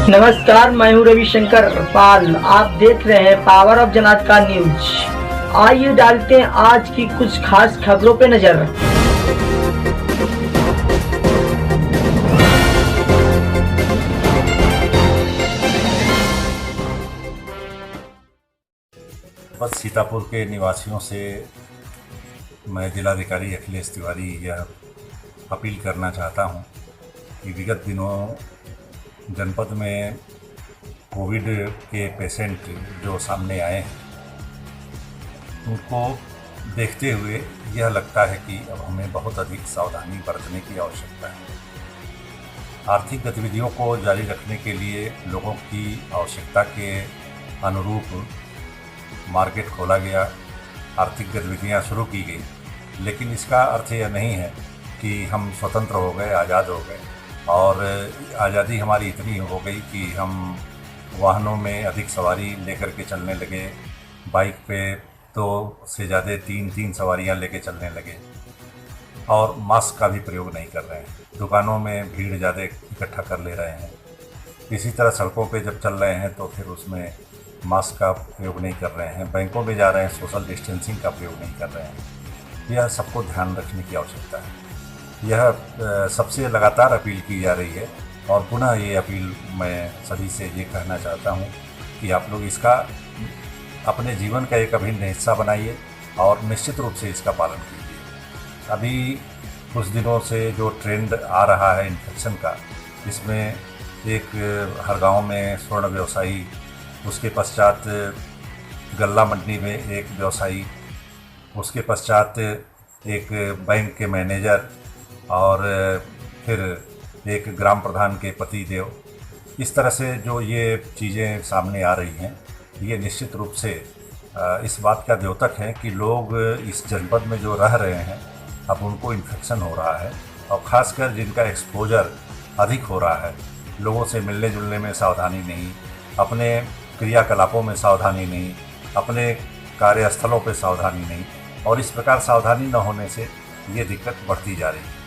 नमस्कार, मैं हूं रविशंकर पाल। आप देख रहे हैं पावर ऑफ जनात का न्यूज। आइए डालते हैं आज की कुछ खास खबरों पे नजर। बस सीतापुर के निवासियों से मैं जिलाधिकारी अखिलेश तिवारी यह अपील करना चाहता हूं कि विगत दिनों जनपद में कोविड के पेशेंट जो सामने आए हैं उनको देखते हुए यह लगता है कि अब हमें बहुत अधिक सावधानी बरतने की आवश्यकता है। आर्थिक गतिविधियों को जारी रखने के लिए लोगों की आवश्यकता के अनुरूप मार्केट खोला गया, आर्थिक गतिविधियां शुरू की गई, लेकिन इसका अर्थ यह नहीं है कि हम स्वतंत्र हो गए, आज़ाद हो गए। और आज़ादी हमारी इतनी हो गई कि हम वाहनों में अधिक सवारी लेकर के चलने लगे, बाइक पे 2 से ज़्यादा 3 सवारियां लेके चलने लगे और मास्क का भी प्रयोग नहीं कर रहे हैं। दुकानों में भीड़ ज़्यादा इकट्ठा कर ले रहे हैं। इसी तरह सड़कों पे जब चल रहे हैं तो फिर उसमें मास्क का प्रयोग नहीं कर रहे हैं। बैंकों में जा रहे हैं, सोशल डिस्टेंसिंग का प्रयोग नहीं कर रहे हैं। यह सबको ध्यान रखने की आवश्यकता है। यह सबसे लगातार अपील की जा रही है और पुनः ये अपील मैं सभी से ये कहना चाहता हूँ कि आप लोग इसका अपने जीवन का एक अभिन्न हिस्सा बनाइए और निश्चित रूप से इसका पालन कीजिए। अभी कुछ दिनों से जो ट्रेंड आ रहा है इन्फेक्शन का, इसमें एक हर गांव में स्वर्ण व्यवसायी, उसके पश्चात गल्ला मंडी में एक व्यवसायी, उसके पश्चात एक बैंक के मैनेजर और फिर एक ग्राम प्रधान के पति देव, इस तरह से जो ये चीज़ें सामने आ रही हैं, ये निश्चित रूप से इस बात का द्योतक है कि लोग इस जनपद में जो रह रहे हैं अब उनको इन्फेक्शन हो रहा है और ख़ासकर जिनका एक्सपोजर अधिक हो रहा है, लोगों से मिलने जुलने में सावधानी नहीं, अपने क्रियाकलापों में सावधानी नहीं, अपने कार्यस्थलों पर सावधानी नहीं, और इस प्रकार सावधानी न होने से ये दिक्कत बढ़ती जा रही है।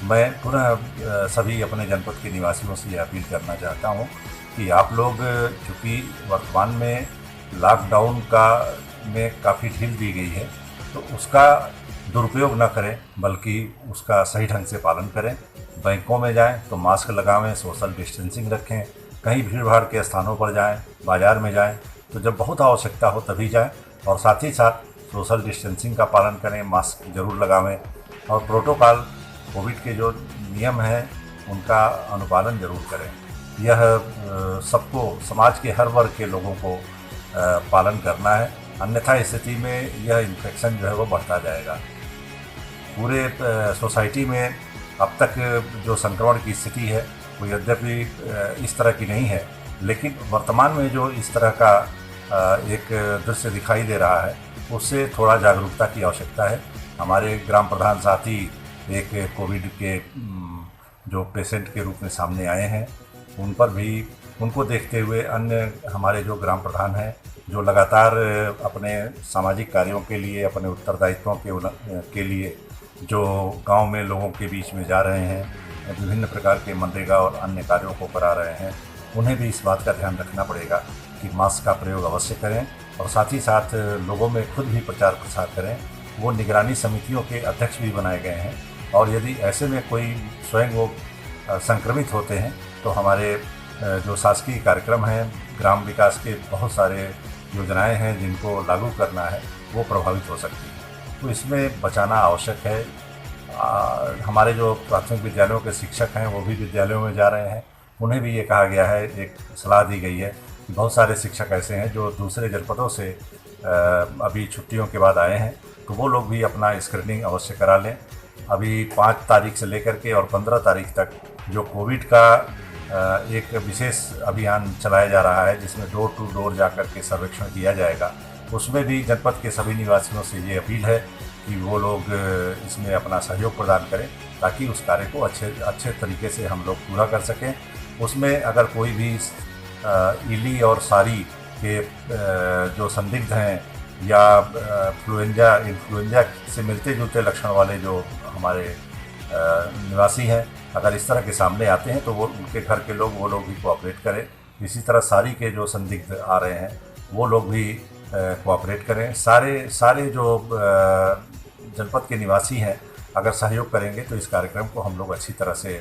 मैं पुनः सभी अपने जनपद के निवासियों से ये अपील करना चाहता हूँ कि आप लोग, चूँकि वर्तमान में लॉकडाउन में काफ़ी ढील दी गई है, तो उसका दुरुपयोग न करें बल्कि उसका सही ढंग से पालन करें। बैंकों में जाएं तो मास्क लगावें, सोशल डिस्टेंसिंग रखें, कहीं भीड़ भाड़ के स्थानों पर जाएं, बाज़ार में जाएं तो जब बहुत आवश्यकता हो तभी जाएं, और साथ ही साथ सोशल डिस्टेंसिंग का पालन करें, मास्क जरूर लगावें और प्रोटोकॉल कोविड के जो नियम हैं उनका अनुपालन जरूर करें। यह सबको, समाज के हर वर्ग के लोगों को पालन करना है, अन्यथा स्थिति में यह इन्फेक्शन जो है वो बढ़ता जाएगा। पूरे सोसाइटी में अब तक जो संक्रमण की स्थिति है वो यद्यपि इस तरह की नहीं है, लेकिन वर्तमान में जो इस तरह का एक दृश्य दिखाई दे रहा है उससे थोड़ा जागरूकता की आवश्यकता है। हमारे ग्राम प्रधान साथी एक कोविड के जो पेशेंट के रूप में सामने आए हैं, उन पर भी, उनको देखते हुए अन्य हमारे जो ग्राम प्रधान हैं जो लगातार अपने सामाजिक कार्यों के लिए, अपने उत्तरदायित्वों के लिए जो गांव में लोगों के बीच में जा रहे हैं, विभिन्न प्रकार के मनरेगा और अन्य कार्यों को करा रहे हैं, उन्हें भी इस बात का ध्यान रखना पड़ेगा कि मास्क का प्रयोग अवश्य करें और साथ ही साथ लोगों में खुद भी प्रचार प्रसार करें। वो निगरानी समितियों के अध्यक्ष भी बनाए गए हैं और यदि ऐसे में कोई स्वयं वो संक्रमित होते हैं तो हमारे जो शासकीय कार्यक्रम हैं, ग्राम विकास के बहुत सारे योजनाएं हैं जिनको लागू करना है, वो प्रभावित हो सकती हैं। तो इसमें बचाना आवश्यक है। हमारे जो प्राथमिक विद्यालयों के शिक्षक हैं वो भी विद्यालयों में जा रहे हैं, उन्हें भी ये कहा गया है, एक सलाह दी गई है कि बहुत सारे शिक्षक ऐसे हैं जो दूसरे जनपदों से अभी छुट्टियों के बाद आए हैं, तो वो लोग भी अपना स्क्रीनिंग अवश्य करा लें। अभी 5 तारीख से लेकर के और 15 तारीख तक जो कोविड का एक विशेष अभियान चलाया जा रहा है जिसमें डोर टू डोर जाकर के सर्वेक्षण किया जाएगा, उसमें भी जनपद के सभी निवासियों से ये अपील है कि वो लोग इसमें अपना सहयोग प्रदान करें ताकि उस कार्य को अच्छे तरीके से हम लोग पूरा कर सकें। उसमें अगर कोई भी इली और सारी के जो संदिग्ध हैं या इन्फ्लुएंजा से मिलते जुलते लक्षण वाले जो हमारे निवासी हैं, अगर इस तरह के सामने आते हैं तो वो उनके घर के लोग, वो लोग भी कोऑपरेट करें इसी तरह सारी के जो संदिग्ध आ रहे हैं वो लोग भी कोऑपरेट करें। सारे जो जनपद के निवासी हैं अगर सहयोग करेंगे तो इस कार्यक्रम को हम लोग अच्छी तरह से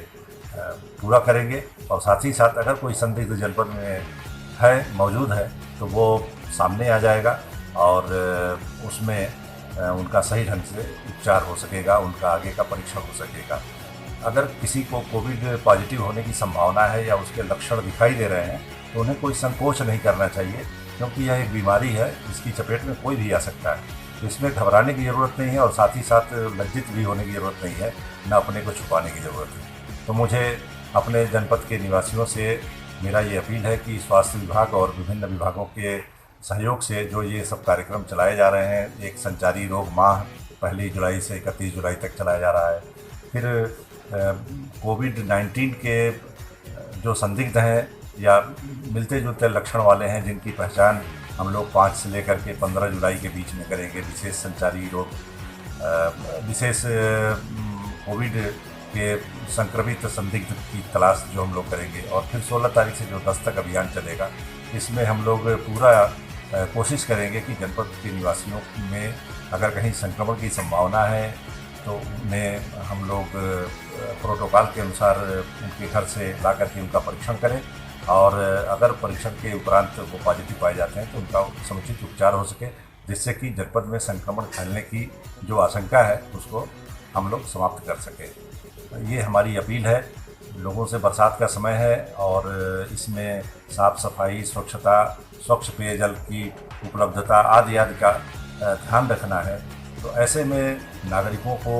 पूरा करेंगे। और साथ ही साथ अगर कोई संदिग्ध जनपद में मौजूद है तो वो सामने आ जाएगा और उसमें उनका सही ढंग से उपचार हो सकेगा, उनका आगे का परीक्षण हो सकेगा। अगर किसी को कोविड पॉजिटिव होने की संभावना है या उसके लक्षण दिखाई दे रहे हैं तो उन्हें कोई संकोच नहीं करना चाहिए, क्योंकि यह एक बीमारी है जिसकी चपेट में कोई भी आ सकता है। तो इसमें घबराने की ज़रूरत नहीं है और साथ ही साथ लज्जित भी होने की ज़रूरत नहीं है, न अपने को छुपाने की ज़रूरत है। तो मुझे अपने जनपद के निवासियों से मेरा ये अपील है कि स्वास्थ्य विभाग और विभिन्न विभागों के सहयोग से जो ये सब कार्यक्रम चलाए जा रहे हैं, एक संचारी रोग माह 1 जुलाई से 31 जुलाई तक चलाया जा रहा है। फिर कोविड-19 के जो संदिग्ध हैं या मिलते जुलते लक्षण वाले हैं जिनकी पहचान हम लोग 5 से लेकर के 15 जुलाई के बीच में करेंगे, विशेष संचारी रोग विशेष कोविड के संक्रमित संदिग्ध की तलाश जो हम लोग करेंगे। और फिर 16 तारीख से जो दस्तक अभियान चलेगा, इसमें हम लोग पूरा कोशिश करेंगे कि जनपद के निवासियों में अगर कहीं संक्रमण की संभावना है तो उन्हें हम लोग प्रोटोकॉल के अनुसार उनके घर से ला करके उनका परीक्षण करें और अगर परीक्षण के उपरांत वो पॉजिटिव पाए जाते हैं तो उनका समुचित उपचार हो सके, जिससे कि जनपद में संक्रमण फैलने की जो आशंका है उसको हम लोग समाप्त कर सकें। ये हमारी अपील है लोगों से। बरसात का समय है और इसमें साफ़ सफाई, स्वच्छता, स्वच्छ पेयजल की उपलब्धता आदि का ध्यान रखना है। तो ऐसे में नागरिकों को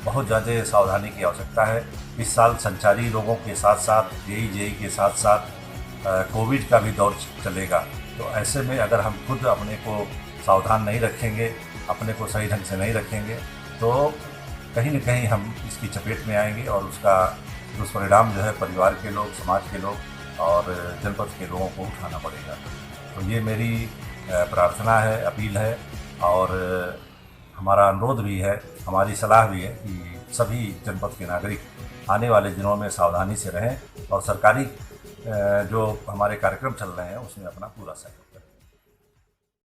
बहुत ज़्यादा सावधानी की आवश्यकता है। इस साल संचारी रोगों के साथ साथ जेई के साथ साथ कोविड का भी दौर चलेगा। तो ऐसे में अगर हम खुद अपने को सावधान नहीं रखेंगे, अपने को सही ढंग से नहीं रखेंगे तो कहीं न कहीं हम इसकी चपेट में आएंगे और उसका दुष्परिणाम जो है परिवार के लोग, समाज के लोग और जनपद के लोगों को उठाना पड़ेगा। तो ये मेरी प्रार्थना है, अपील है और हमारा अनुरोध भी है, हमारी सलाह भी है कि सभी जनपद के नागरिक आने वाले दिनों में सावधानी से रहें और सरकारी जो हमारे कार्यक्रम चल रहे हैं उसमें अपना पूरा सहयोग